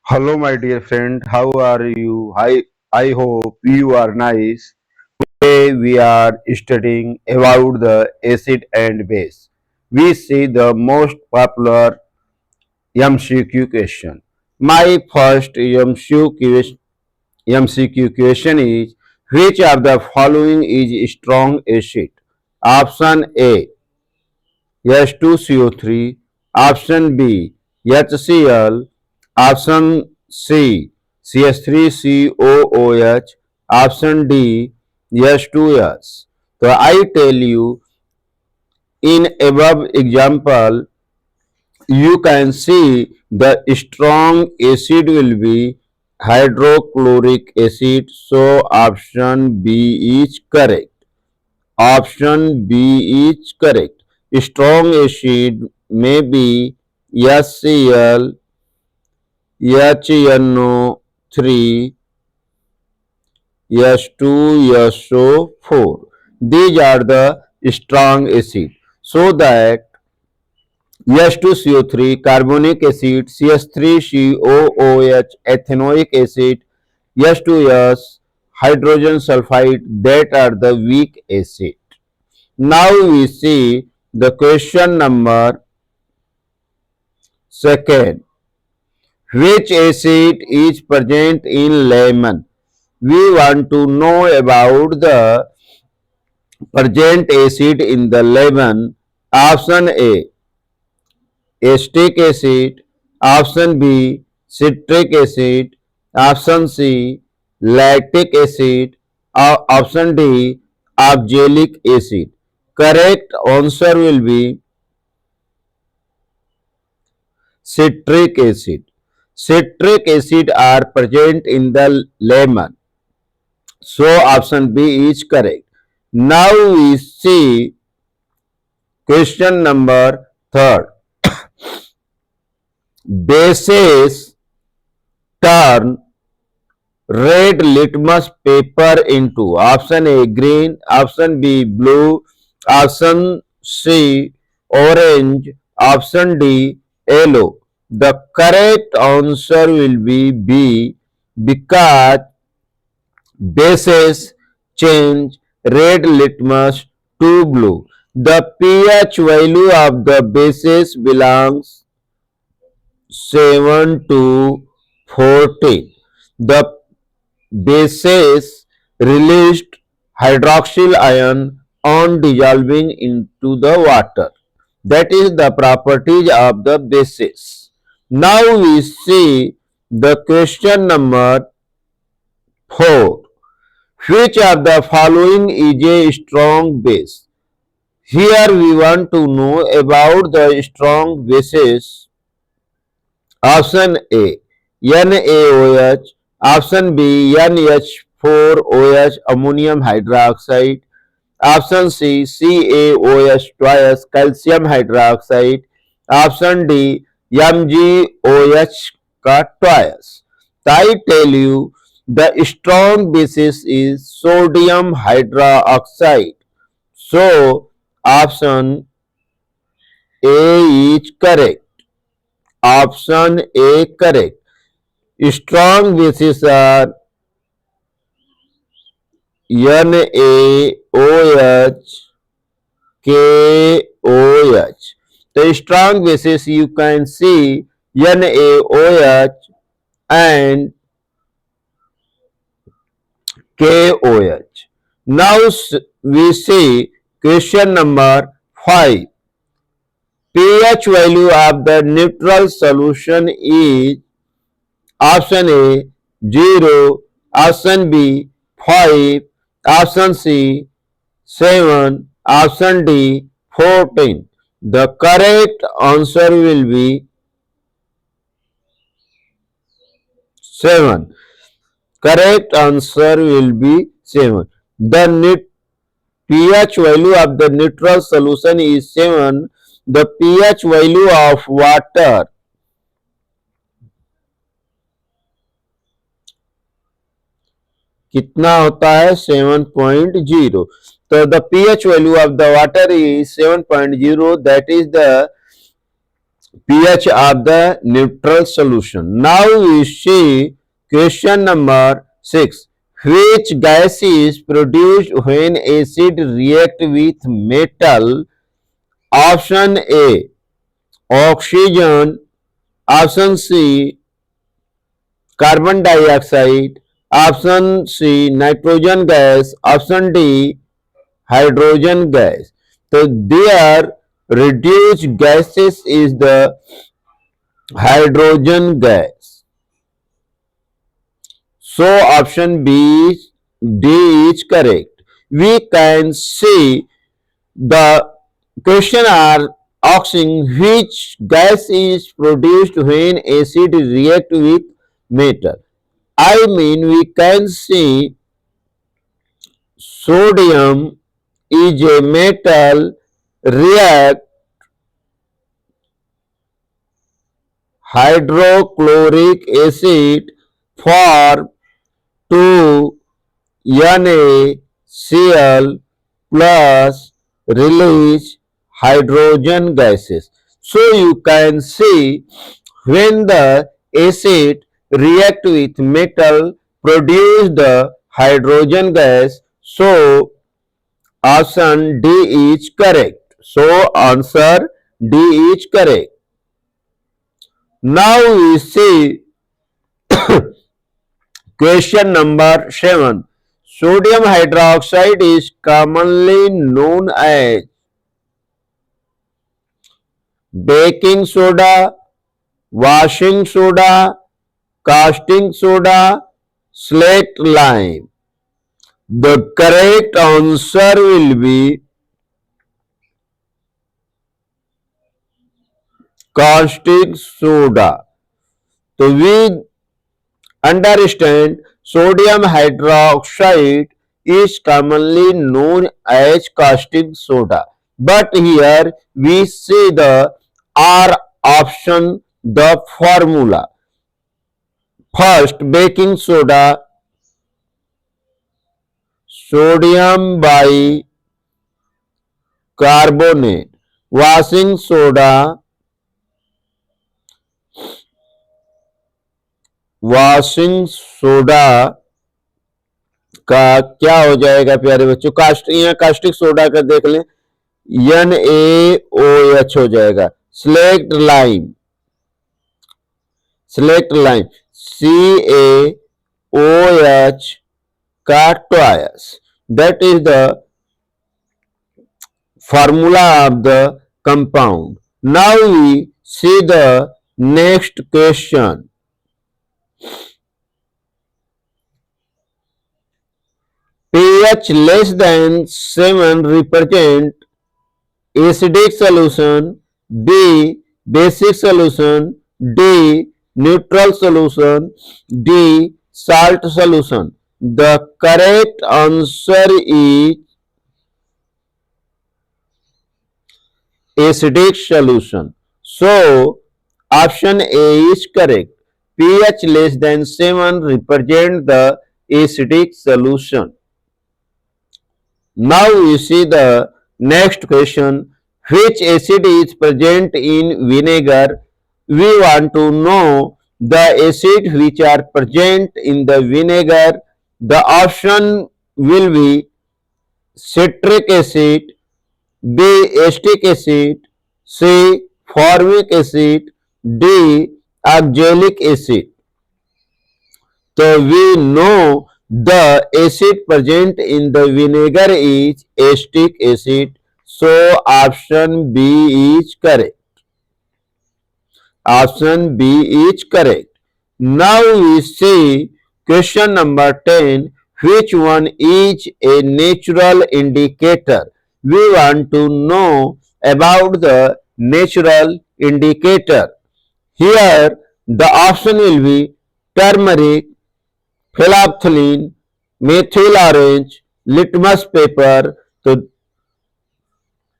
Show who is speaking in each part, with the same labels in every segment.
Speaker 1: Hello, my dear friend. How are you? I hope you are nice. Today we are studying about the acid and base. We see the most popular MCQ question. My first MCQ question is which of the following is strong acid? Option A H2CO3, option B HCl, option C CH3COOH, option D H2S. So I tell you in above example you can see the strong acid will be hydrochloric acid, so option B is correct. Option B is correct. Strong acid may be HCl, HNO3, H2, SO4. These are the strong acid. So that H2CO3, carbonic acid, CH3COOH, ethanoic acid, H2S, hydrogen sulfide, that are the weak acid. Now we see the question number second. Which acid is present in lemon? We want to know about the present acid in the lemon. Option A acetic acid, option B citric acid, option C lactic acid, or option D oxalic acid. Correct answer will be citric acid. Citric acid are present in the lemon. So option B is correct. Now we see question number third. Bases turn red litmus paper into option A green, option B blue, option C orange, option D yellow. The correct answer will be B because bases change red litmus to blue. The pH value of the bases belongs 7 to 14. The bases released hydroxyl ion on dissolving into the water. That is the properties of the bases. Now we see the question number 4. Which of the following is a strong base? Here we want to know about the strong bases. Option A NaOH, option B NH4OH ammonium hydroxide, option C CaOH twice calcium hydroxide, option D MgOH का twice. So I tell you the strong basis is sodium hydroxide. So option A is correct. Option A correct. Strong bases are NaOH, KOH. The strong bases you can see NaOH and KOH. Now we see question number 5. pH value of the neutral solution is option A 0, option B 5, option C 7, option D 14. The correct answer will be 7. Correct answer will be 7. The pH value of the neutral solution is 7. The pH value of water कितना होता है 7.0. So the pH value of the water is 7.0. That is the pH of the neutral solution. Now we see question number 6. Which gas is produced when acid react with metal? Option A, oxygen. Option C, carbon dioxide. Option C, nitrogen gas. Option D, hydrogen gas. So there reduced gases is the hydrogen gas. So option D is correct. We can see the question are asking which gas is produced when acid react with metal. I mean we can see sodium is a metal react hydrochloric acid for 2 NaCl plus release hydrogen gases. So you can see when the acid react with metal produce the hydrogen gas. So option D is correct. So answer D is correct. Now we see question number 7. Sodium hydroxide is commonly known as baking soda, washing soda, caustic soda, slaked lime. The correct answer will be caustic soda. So we understand sodium hydroxide is commonly known as caustic soda. But here we see the R option, the formula. First, baking soda, sodium bicarbonate. Washing soda, washing soda का क्या हो जाएगा प्यारे बच्चों? Caustic soda का देख लें, NaOH हो जाएगा. स्लेक्ट लाइम, CaOH का twice. That is the formula of the compound. Now we see the next question. pH less than 7 represent acidic solution, B basic solution, D neutral solution, D salt solution. The correct answer is acidic solution. So option A is correct. pH less than 7 represent the acidic solution. Now you see the next question. Which acid is present in vinegar? We want to know the acid which are present in the vinegar. The option will be citric acid, B acetic acid, C formic acid, D oxalic acid. So we know the acid present in the vinegar is acetic acid. So option B is correct. Option B is correct. Now we see question number 10. Which one is a natural indicator? We want to know about the natural indicator. Here the option will be turmeric, phenolphthalein, methyl orange, litmus paper. So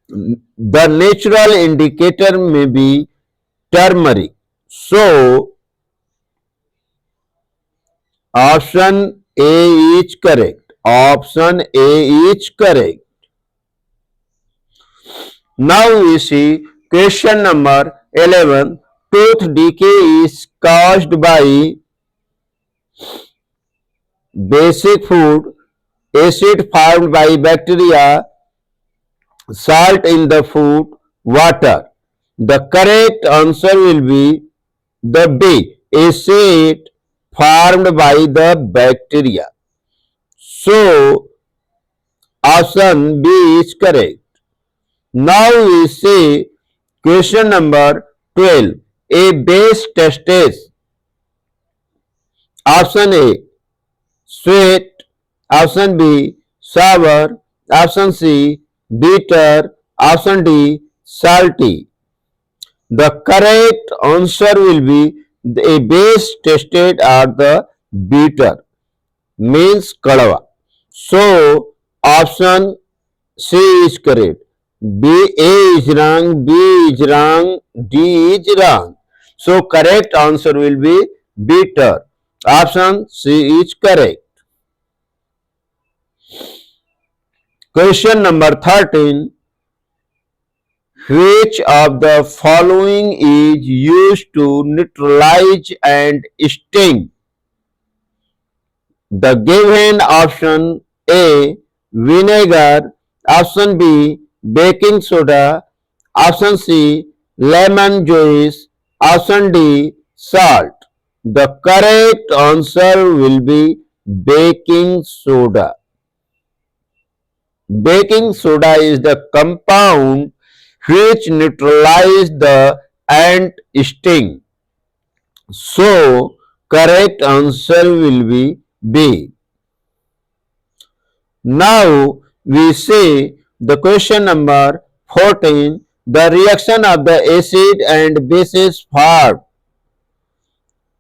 Speaker 1: the natural indicator may be turmeric. So option A is correct. Option A is correct. Now we see question number 11. Tooth decay is caused by basic food, acid formed by bacteria, salt in the food, water. The correct answer will be the B. Acid formed by the bacteria. So, option B is correct. Now we see question number 12. A base test is option A sweet, option B sour, option C bitter, option D salty. The correct answer will be a base tested are the bitter means kadava. So option C is correct. B A is wrong, B is wrong, D is wrong. So correct answer will be bitter. Option C is correct. Question number 13. Which of the following is used to neutralize and sting? The given option A vinegar, option B baking soda, option C lemon juice, option D salt. The correct answer will be baking soda. Baking soda is the compound which neutralize the ant sting. So, correct answer will be B. Now, we see the question number 14. The reaction of the acid and bases formed.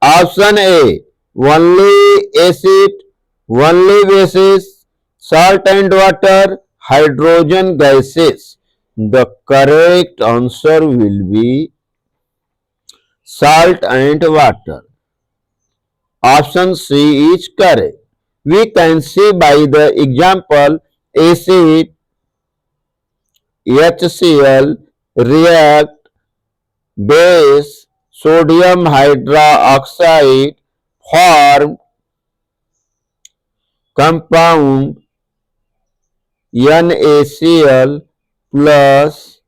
Speaker 1: Option A. Only acid, only bases, salt and water, hydrogen gases. The correct answer will be salt and water. Option C is correct. We can see by the example acid HCl react base sodium hydroxide form compound NaCl plus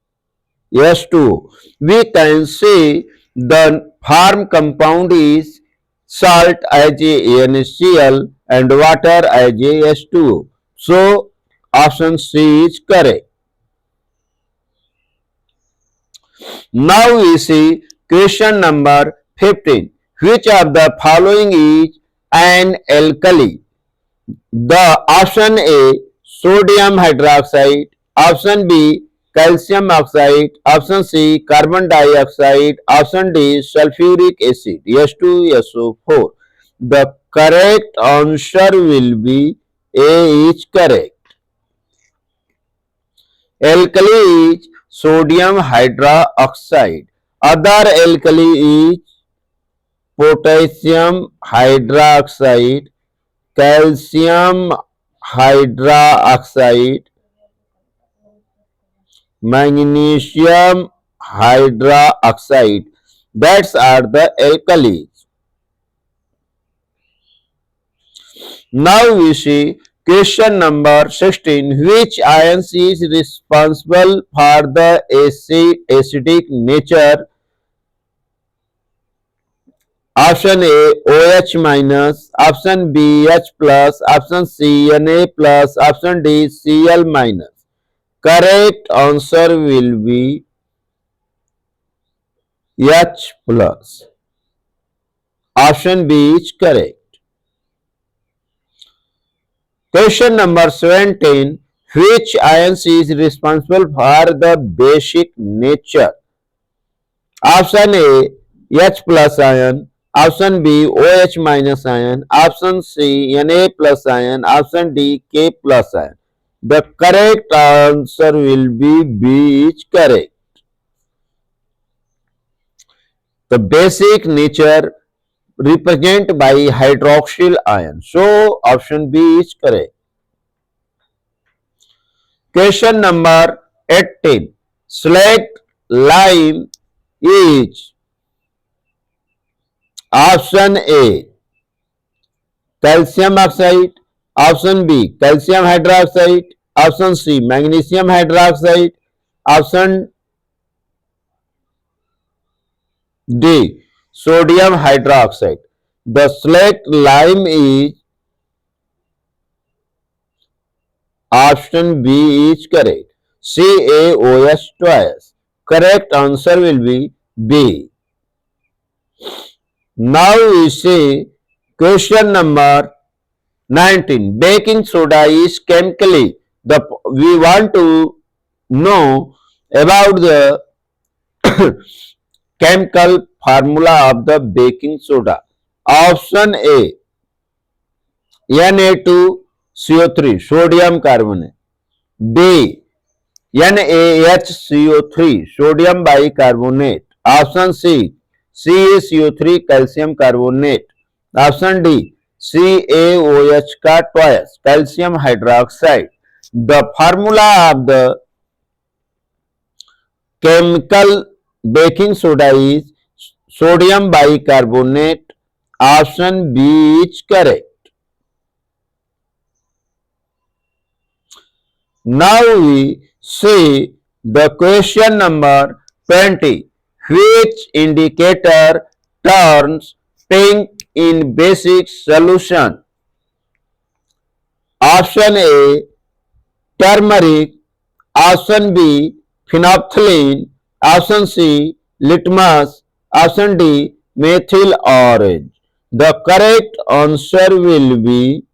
Speaker 1: S2. We can see the form compound is salt as NaCl and water as S2. So option C is correct. Now we see question number 15. Which of the following is an alkali? The option A sodium hydroxide, option B calcium oxide, option C carbon dioxide, option D sulfuric acid S2SO4. The correct answer will be A is correct. Alkali is sodium hydroxide. Other alkali is potassium hydroxide, calcium hydroxide, magnesium hydroxide. That are the alkalis. Now we see question number 16. Which ion is responsible for the acidic nature? Option A OH minus, option B H plus, option C Na plus, option D Cl minus. Correct answer will be H plus. Option B is correct. Question number 17. Which ion is responsible for the basic nature? Option A H plus ion, option B OH minus ion, option C Na plus ion, option D K plus ion. The correct answer will be B is correct. The basic nature represented by hydroxyl ion. So option B is correct. Question number 18. Select lime is option A calcium oxide, option B calcium hydroxide, option C magnesium hydroxide, option D sodium hydroxide. The select lime is option B is correct. CaOH twice. Correct answer will be B. Now we see question number 19. Baking soda is chemically. We want to know about the chemical formula of the baking soda. Option A Na2CO3 sodium carbonate. B NaHCO3 sodium bicarbonate. Option C CaCO3 calcium carbonate. Option D CaOH का twice calcium hydroxide. The formula of the chemical baking soda is sodium bicarbonate. Option B is correct. Now we see the question number 20. Which indicator turns pink in basic solution? Option A turmeric, option B phenolphthalein, option C litmus, option D methyl orange. The correct answer will be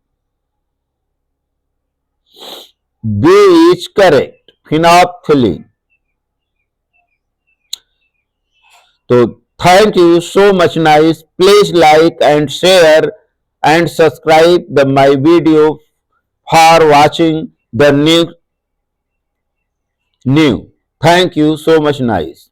Speaker 1: B is correct, phenolphthalein. So thank you so much nice. Please like and share and subscribe my video for watching the new. Thank you so much nice.